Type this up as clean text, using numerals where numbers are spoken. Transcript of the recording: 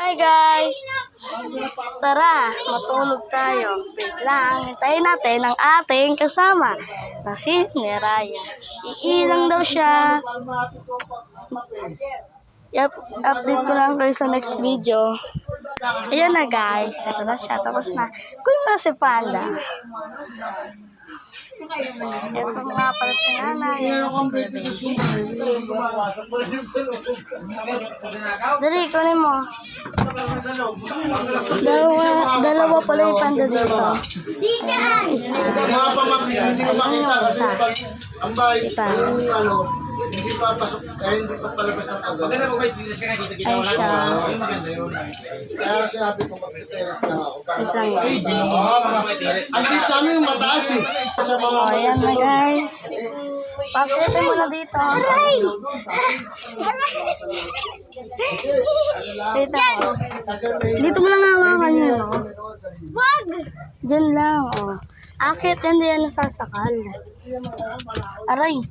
Hi guys! Tara, matulog tayo. Wait lang, hintayin natin ang ating kasama na si Neraya. Iilang daw siya. Update ko lang kayo sa next video. Ayan na guys, ito na siya. Tapos na, kunin mo na si Panda. Ito nga pala si Nanay. Dali, kunin mo. Dalawa pala yung Panda dito. Isa. Ang bahay dito, hindi pa pasok, kaya hindi pa palabas ng pagod. Maganda mo ba yung tilas ka na dito ginawa lang? Oo, maganda yun. Kaya sinabi ko mag-teres na ako. Ang dito namin yung mataas eh. Ayan na guys. Pakitin mo na dito. Dito. Dito mo lang hawakan yun, no? Wag! Diyan lang, oh. Akit, hindi yan nasasakal. Aray.